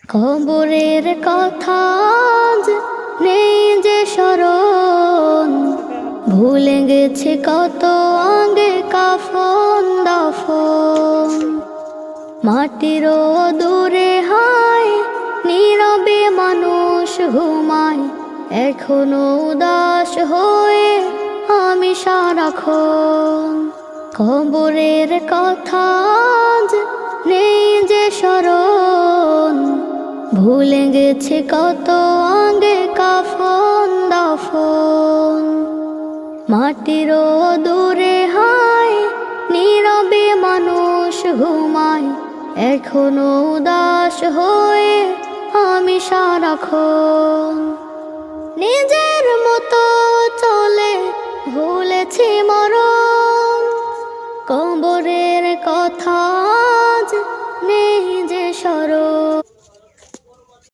কবরের কথা আজ নেই যে স্মরণ, ভুলে গেছে কত আগে কাফন দাফন। মাটিরও দূরে হায় নীরবে মানুষ ঘুমায়, এখনো উদাস হয়ে আমি সারাক্ষণ। কবরের কথা আজ নেই যে স্মরণ, ভুলে গেছে কত আগে কাফন দাফন। মাটিরও দূরে হায় নীরবে মানুষ ঘুমায়, এখনো উদাস হয়ে আমি সারাক্ষণ। নিজের মতো চলে ভুলেছি মরণ, কবরের কথা আজ নেই যে স্মরণ।